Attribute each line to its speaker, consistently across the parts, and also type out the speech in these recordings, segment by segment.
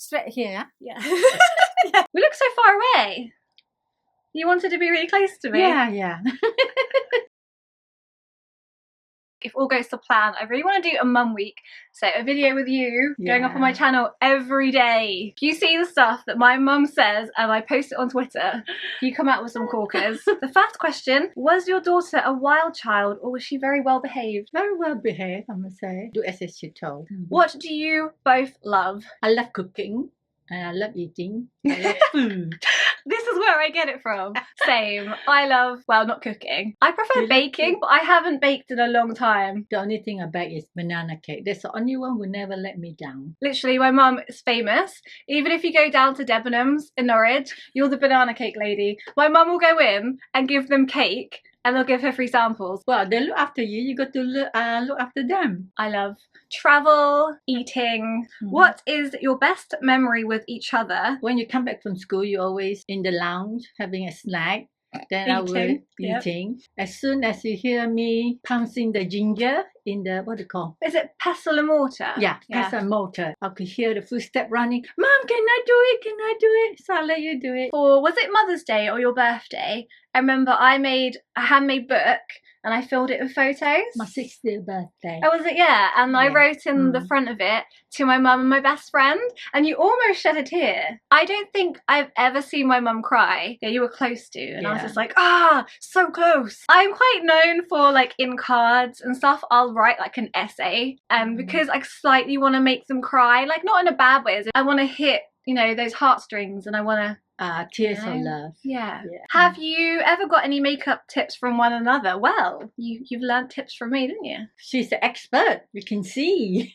Speaker 1: Straight here.
Speaker 2: Yeah. Yeah. We look so far away. You wanted to be really close to me.
Speaker 1: Yeah.
Speaker 2: If all goes to plan, I really want to do a mum week. So a video with you going up on my channel every day. If you see the stuff that my mum says and I post it on Twitter, you come out with some corkers. The first question, was your daughter a wild child or was she very well behaved?
Speaker 1: Very well behaved, I must say. Do as she told.
Speaker 2: What do you both love?
Speaker 1: I love cooking and I love eating. I love food.
Speaker 2: This is where I get it from. Same. I love, well, not cooking. I prefer baking, but I haven't baked in a long time.
Speaker 1: The only thing I bake is banana cake. That's the only one who never let me down.
Speaker 2: Literally, my mum is famous. Even if you go down to Debenhams in Norwich, you're the banana cake lady. My mum will go in and give them cake and they'll give her free samples.
Speaker 1: Well, they look after you. You got to look after them.
Speaker 2: I love travel, eating. What is your best memory with each other?
Speaker 1: When you come back from school, you're always in the lounge having a snack. Then I will eating. As soon as you hear me pouncing the ginger in the, what do you call?
Speaker 2: Is it pestle and mortar?
Speaker 1: Yeah, pestle and mortar. I could hear the footstep running. Mom, can I do it? Can I do it? So I'll let you do it.
Speaker 2: Or was it Mother's Day or your birthday? I remember I made a handmade book and I filled it with photos.
Speaker 1: My 60th birthday.
Speaker 2: Oh, was it? Yeah. And I wrote in the front of it to my mum and my best friend. And you almost shed a tear. I don't think I've ever seen my mum cry. Yeah, you were close to. And I was just like, so close. I'm quite known for like in cards and stuff, I'll write like an essay. Because I slightly want to make them cry. Like not in a bad way. I want to hit, you know, those heartstrings and I want to
Speaker 1: tears of love.
Speaker 2: Yeah. Have you ever got any makeup tips from one another? Well, you've learned tips from me, didn't you?
Speaker 1: She's the expert. You can see.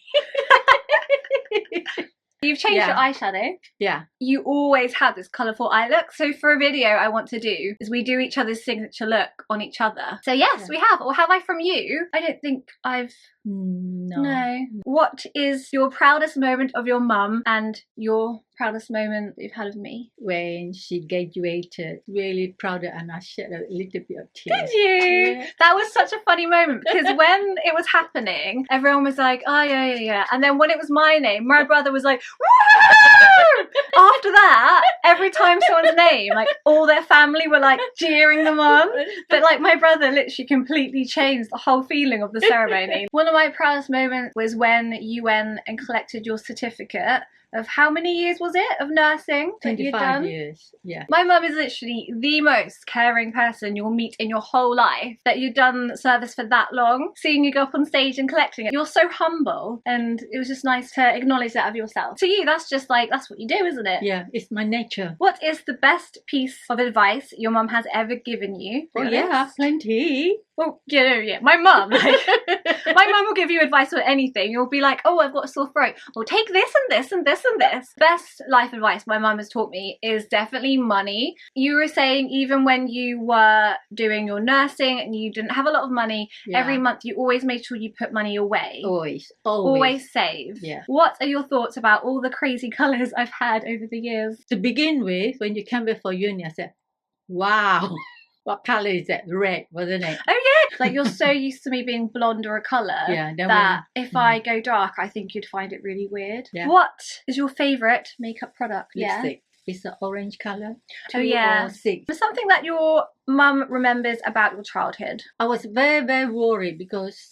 Speaker 2: You've changed your eyeshadow.
Speaker 1: Yeah.
Speaker 2: You always had this colourful eye look. So for a video I want to do is we do each other's signature look on each other. So yes, we have. Or have I from you? I don't think I've... No. What is your proudest moment of your mum and your proudest moment that you've had of me?
Speaker 1: When she graduated, really proud and I shed a little bit of tears.
Speaker 2: Did you? Yeah. That was such a funny moment because when it was happening, everyone was like, oh yeah. And then when it was my name, my brother was like, woo! After that, every time someone's name, like all their family were like cheering them on. But like my brother literally completely changed the whole feeling of the ceremony. One of my proudest moments was when you went and collected your certificate of how many years was it of nursing that you'd done?
Speaker 1: 25 years, yeah.
Speaker 2: My mum is literally the most caring person you'll meet in your whole life. That you've done service for that long, seeing you go up on stage and collecting it. You're so humble and it was just nice to acknowledge that of yourself. To you, that's just like, that's what you do, isn't it?
Speaker 1: Yeah, it's my nature.
Speaker 2: What is the best piece of advice your mum has ever given you?
Speaker 1: Oh yeah, plenty.
Speaker 2: Well, yeah, my mum, like, my mum will give you advice on anything. You'll be like, oh, I've got a sore throat. Well, take this and this and this and this. Best life advice my mum has taught me is definitely money. You were saying even when you were doing your nursing and you didn't have a lot of money, every month you always made sure you put money away. Always save.
Speaker 1: Yeah.
Speaker 2: What are your thoughts about all the crazy colours I've had over the years?
Speaker 1: To begin with, when you came back for uni, I said, wow. What colour is that? Red, wasn't it?
Speaker 2: Oh yeah! Like you're so used to me being blonde or a colour that if I go dark, I think you'd find it really weird. Yeah. What is your favourite makeup product?
Speaker 1: Lipstick. It's the orange colour.
Speaker 2: 2 or 6. Something that your mum remembers about your childhood?
Speaker 1: I was very, very worried because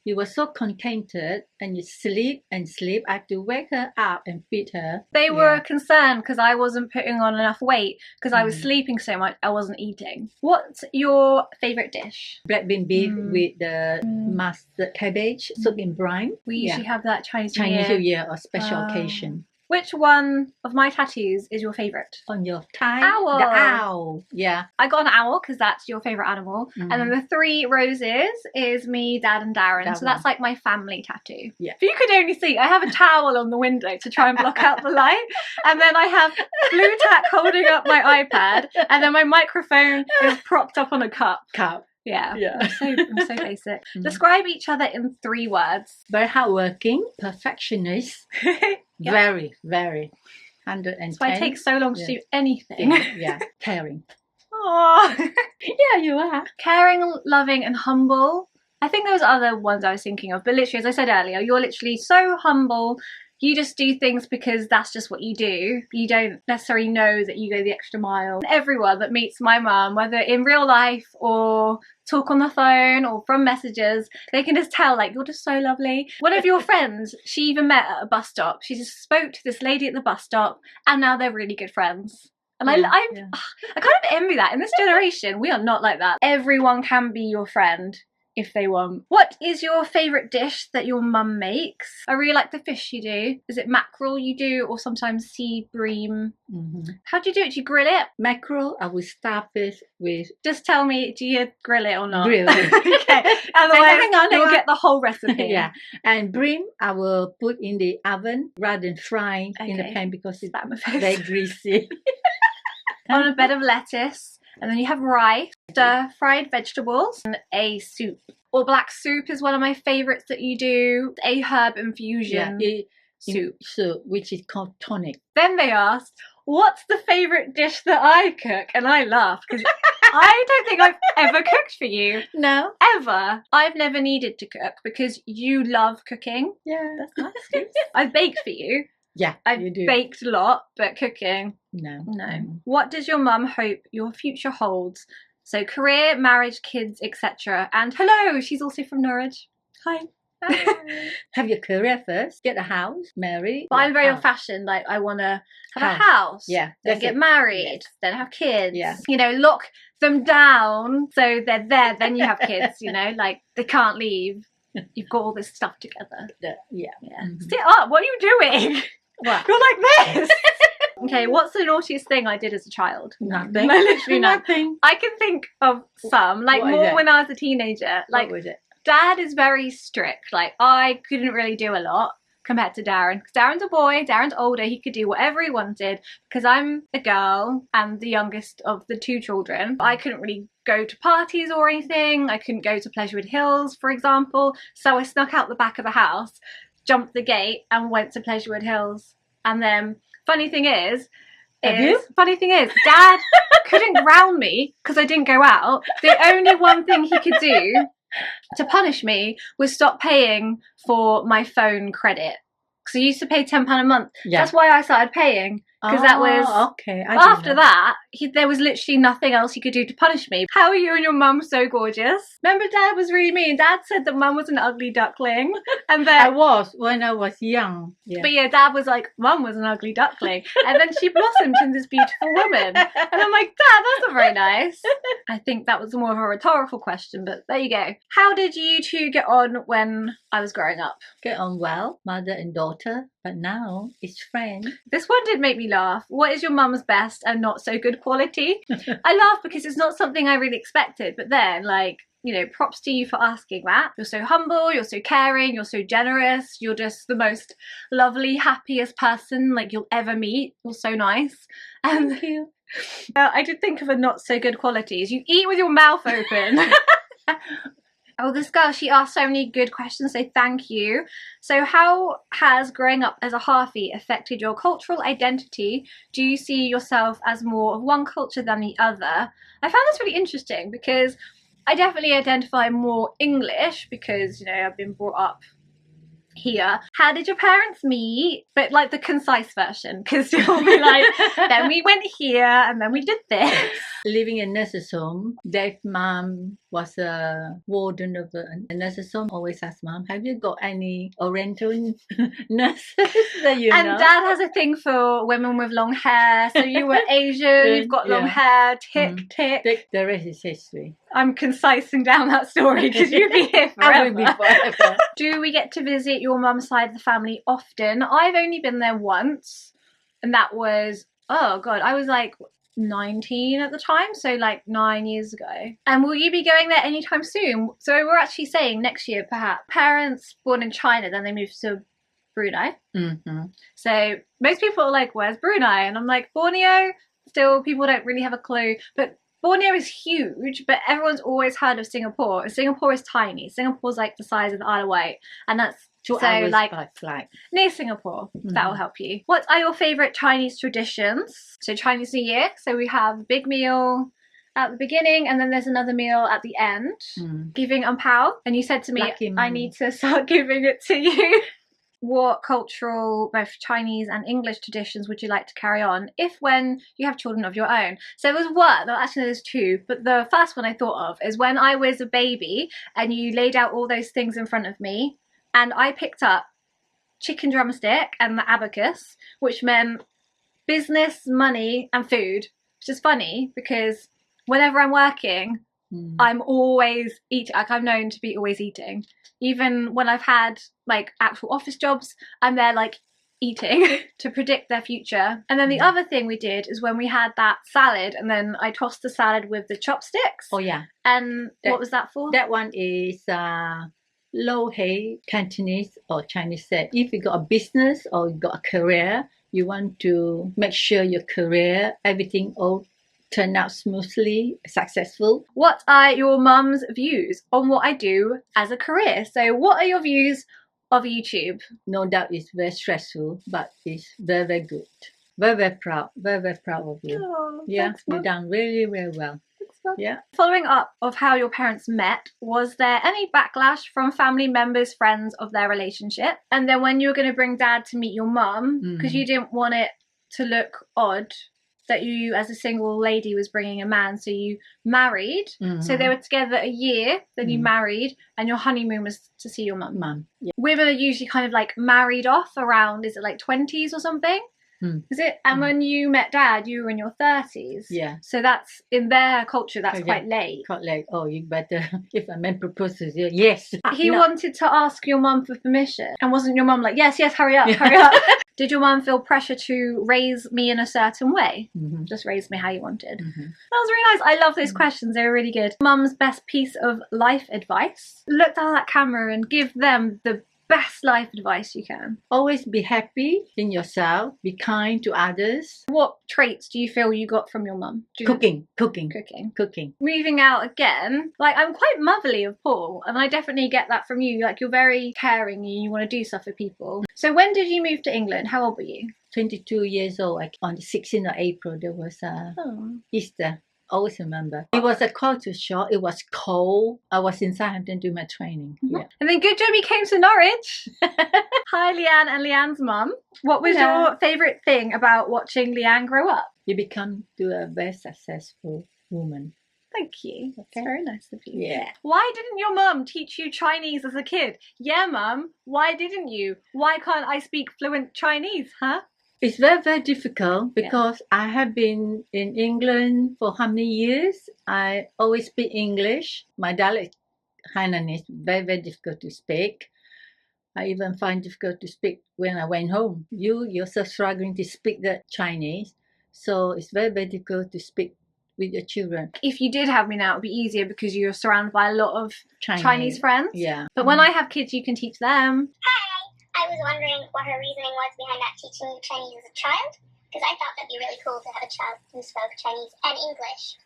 Speaker 1: you were so contented and you sleep and sleep. I had to wake her up and feed her.
Speaker 2: They were concerned because I wasn't putting on enough weight because I was sleeping so much I wasn't eating. What's your favourite dish?
Speaker 1: Black bean beef with the mustard cabbage, soup in brine.
Speaker 2: We usually have that Chinese
Speaker 1: New Year or special occasion.
Speaker 2: Which one of my tattoos is your favourite?
Speaker 1: On your thigh?
Speaker 2: Owl.
Speaker 1: The owl. Yeah.
Speaker 2: I got an owl because that's your favourite animal. And then the 3 roses is me, Dad and Darren. So that's like my family tattoo. Yeah. If you could only see, I have a towel on the window to try and block out the light. And then I have blue tack holding up my iPad. And then my microphone is propped up on a cup. Yeah. I'm so basic. Describe each other in 3 words.
Speaker 1: Very hardworking, perfectionist, very, very 110.
Speaker 2: That's why it takes so long to do anything.
Speaker 1: Caring.
Speaker 2: Oh,
Speaker 1: yeah, you are.
Speaker 2: Caring, loving, and humble. I think there was other ones I was thinking of, but literally, as I said earlier, you're literally so humble. you just do things because that's just what you do. You don't necessarily know that you go the extra mile. Everyone that meets my mum, whether in real life or talk on the phone or from messages, they can just tell, like, you're just so lovely. One of your friends, she even met at a bus stop. She just spoke to this lady at the bus stop, and now they're really good friends. And I kind of envy that. In this generation, we are not like that. Everyone can be your friend if they want. What is your favourite dish that your mum makes? I really like the fish you do. Is it mackerel you do, or sometimes sea bream? How do you do it? Do you grill it?
Speaker 1: Mackerel, I will start it with...
Speaker 2: Just tell me, do you grill it or not?
Speaker 1: Grill it.
Speaker 2: Okay. Otherwise, you'll get the whole recipe.
Speaker 1: Yeah. And bream, I will put in the oven rather than frying in the pan because it's very greasy.
Speaker 2: On a bed of lettuce. And then you have rice, stir-fried vegetables, and a soup. Or black soup is one of my favourites that you do. A herb infusion soup,
Speaker 1: which is called tonic.
Speaker 2: Then they asked, what's the favourite dish that I cook? And I laughed because I don't think I've ever cooked for you.
Speaker 1: No.
Speaker 2: Ever. I've never needed to cook because you love cooking.
Speaker 1: Yeah.
Speaker 2: That's nice. I've baked for you.
Speaker 1: Yeah,
Speaker 2: I've baked a lot, but cooking,
Speaker 1: no.
Speaker 2: What does your mum hope your future holds? So career, marriage, kids, etc. And hello, she's also from Norwich. Hi.
Speaker 1: Have your career first, get a house, marry.
Speaker 2: But I'm very old-fashioned. Like, I want to have a house, then get married, then have kids. You know, lock them down so they're there. Then you have kids. You know, like they can't leave. You've got all this stuff together. Sit up. What are you doing?
Speaker 1: What?
Speaker 2: You're like this. Okay, what's the naughtiest thing I did as a child?
Speaker 1: Nothing.
Speaker 2: No, literally
Speaker 1: nothing.
Speaker 2: I can think of some, like more when I was a teenager. Like,
Speaker 1: what was it?
Speaker 2: Dad is very strict. Like, I couldn't really do a lot compared to Darren. Because Darren's a boy, Darren's older, he could do whatever he wanted. Because I'm a girl and the youngest of the two children, I couldn't really go to parties or anything. I couldn't go to Pleasurewood Hills, for example. So I snuck out the back of the house, jumped the gate and went to Pleasurewood Hills. And then, funny thing is, Dad couldn't ground me because I didn't go out. The only one thing he could do to punish me was stop paying for my phone credit. Because I used to pay £10 a month. That's why I started paying. Because that was
Speaker 1: okay.
Speaker 2: After that, there was literally nothing else he could do to punish me. How are you and your mum so gorgeous? Remember, Dad was really mean. Dad said that Mum was an ugly duckling, and then
Speaker 1: I was when I was young.
Speaker 2: But yeah, Dad was like, Mum was an ugly duckling, and then she blossomed into this beautiful woman. And I'm like, Dad, that's not very nice. I think that was more of a rhetorical question, but there you go. How did you two get on when I was growing up?
Speaker 1: Get on well, mother and daughter. But now it's friends.
Speaker 2: This one did make me laugh. What is your mum's best and not so good quality? I laugh because it's not something I really expected. But then, like, you know, props to you for asking that. You're so humble, you're so caring, you're so generous. You're just the most lovely, happiest person like you'll ever meet. You're so nice.
Speaker 1: Thank you.
Speaker 2: I did think of a not so good qualities. You eat with your mouth open. Oh, this girl, she asked so many good questions, so thank you. So how has growing up as a halfie affected your cultural identity? Do you see yourself as more of one culture than the other? I found this really interesting because I definitely identify more English because, you know, I've been brought up here. How did your parents meet? But like the concise version, because you'll be like, then we went here and then we did this.
Speaker 1: Living in nurses' home, Dave's mom was a warden of a nurses' home. Always ask Mom, have you got any Oriental nurses that you know?
Speaker 2: And Dad has a thing for women with long hair. So you were Asian, you've got long hair, tick.
Speaker 1: The rest is history.
Speaker 2: I'm concising down that story because you'd be here forever.
Speaker 1: I will be forever.
Speaker 2: Do we get to visit your mum's side of the family often? I've only been there once, and that was, oh God, I was like 19 at the time, so like 9 years ago. And will you be going there anytime soon? So we're actually saying next year, perhaps. Parents born in China, then they moved to Brunei. So most people are like, where's Brunei? And I'm like, Borneo. Still, people don't really have a clue, but Borneo is huge, but everyone's always heard of Singapore. And Singapore is tiny. Singapore's like the size of the Isle of Wight, and that's
Speaker 1: 2
Speaker 2: so
Speaker 1: hours
Speaker 2: like
Speaker 1: by flight.
Speaker 2: Near Singapore. That will help you. What are your favourite Chinese traditions? So Chinese New Year. So we have a big meal at the beginning, and then there's another meal at the end. Giving ang pao, and you said to me, I need to start giving it to you. what cultural, both Chinese and English traditions would you like to carry on if when you have children of your own? So there was one, no, actually there's two, but the first one I thought of is when I was a baby and you laid out all those things in front of me and I picked up chicken drumstick and the abacus, which meant business, money and food, which is funny because whenever I'm working, I'm always eating. Like, I'm known to be always eating. Even when I've had like actual office jobs, I'm there like eating to predict their future. And then the other thing we did is when we had that salad and then I tossed the salad with the chopsticks.
Speaker 1: Oh yeah.
Speaker 2: And what was that for?
Speaker 1: That one is low hey Cantonese or Chinese said, if you got a business or you got a career, you want to make sure your career, everything all turn out smoothly, successful.
Speaker 2: What are your mum's views on what I do as a career? So what are your views of YouTube?
Speaker 1: No doubt it's very stressful, but it's very, very good. Very, very proud of you.
Speaker 2: Oh,
Speaker 1: Yeah,
Speaker 2: thanks,
Speaker 1: you've
Speaker 2: Mum.
Speaker 1: done really, really well.
Speaker 2: Thanks, Mum.
Speaker 1: Yeah.
Speaker 2: Following up of how your parents met, was there any backlash from family members, friends of their relationship? And then when you were going to bring Dad to meet your mum, because you didn't want it to look odd that you as a single lady was bringing a man, so you married. So they were together a year, then you married, and your honeymoon was to see your mum.
Speaker 1: Yeah.
Speaker 2: Women are usually kind of like married off around, is it like 20s or something? Is it? And when you met Dad, you were in your 30s.
Speaker 1: Yeah.
Speaker 2: So that's, in their culture, that's quite late.
Speaker 1: Quite late. Oh, you better, if a man proposes, yes.
Speaker 2: He wanted to ask your mum for permission. And wasn't your mum like, yes, hurry up, hurry up? Did your mum feel pressure to raise me in a certain way? Just raise me how you wanted. That was really nice. I love those questions. They were really good. Mum's best piece of life advice. Look down that camera and give them the best life advice you can.
Speaker 1: Always be happy in yourself. Be kind to others.
Speaker 2: What traits do you feel you got from your mum?
Speaker 1: Cooking.
Speaker 2: Moving out again, like, I'm quite motherly of Paul, and I definitely get that from you. Like, you're very caring and you want to do stuff for people. So when did you move to England? How old were you?
Speaker 1: 22 years old. Like, on the 16th of April, there was Easter. Always remember. It was a culture shock. It was cold. I was in Southampton doing my training. Yeah.
Speaker 2: And then good job you came to Norwich. Hi, Leanne and Leanne's mum. What was your favourite thing about watching Leanne grow up?
Speaker 1: You become a very successful woman.
Speaker 2: Thank you. That's very nice of you.
Speaker 1: Yeah.
Speaker 2: Why didn't your mum teach you Chinese as a kid? Yeah, mum. Why didn't you? Why can't I speak fluent Chinese, huh?
Speaker 1: It's very, very difficult because I have been in England for how many years? I always speak English. My dialect, Hainan, is very, very difficult to speak. I even find difficult to speak when I went home. You yourself struggling to speak the Chinese. So it's very, very difficult to speak with your children.
Speaker 2: If you did have me now, it would be easier because you're surrounded by a lot of Chinese friends.
Speaker 1: Yeah.
Speaker 2: But when I have kids, you can teach them.
Speaker 3: I was wondering what her reasoning was behind not teaching you Chinese as a child, because I thought that'd be really cool to have a child who spoke Chinese and English.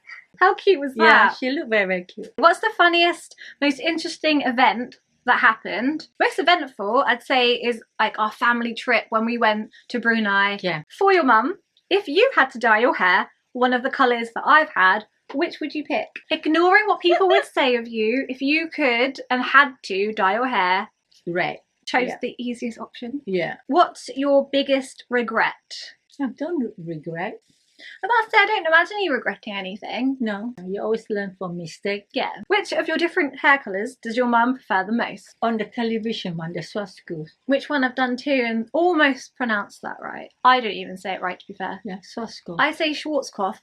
Speaker 2: How cute was that?
Speaker 1: Yeah, she looked very, very cute.
Speaker 2: What's the funniest, most interesting event that happened? Most eventful, I'd say, is like our family trip when we went to Brunei.
Speaker 1: Yeah.
Speaker 2: For your mum, if you had to dye your hair one of the colours that I've had, which would you pick? Ignoring what people would say of you, if you could and had to dye your hair,
Speaker 1: Red.
Speaker 2: chose the easiest option.
Speaker 1: Yeah.
Speaker 2: What's your biggest regret?
Speaker 1: I don't regret.
Speaker 2: I must say, I don't imagine you regretting anything.
Speaker 1: No. You always learn from mistakes.
Speaker 2: Yeah. Which of your different hair colours does your mum prefer the most?
Speaker 1: On the television one, the swastika.
Speaker 2: Which one I've done too and almost pronounced that right. I don't even say it right, to be fair.
Speaker 1: Yeah, swastika.
Speaker 2: I say Schwarzkopf,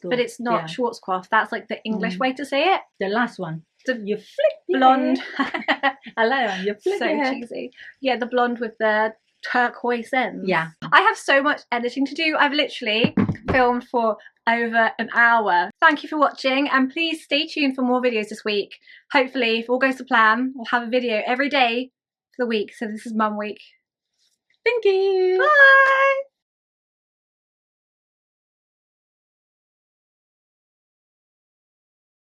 Speaker 2: but it's not Schwarzkopf. That's like the English way to say it.
Speaker 1: The last one.
Speaker 2: You flick blonde.
Speaker 1: I like that. You flick
Speaker 2: so cheesy. Yeah, the blonde with the turquoise ends.
Speaker 1: Yeah.
Speaker 2: I have so much editing to do. I've literally filmed for over an hour. Thank you for watching, and please stay tuned for more videos this week. Hopefully, if all goes to plan, we'll have a video every day for the week. So this is Mum Week.
Speaker 1: Thank you.
Speaker 2: Bye.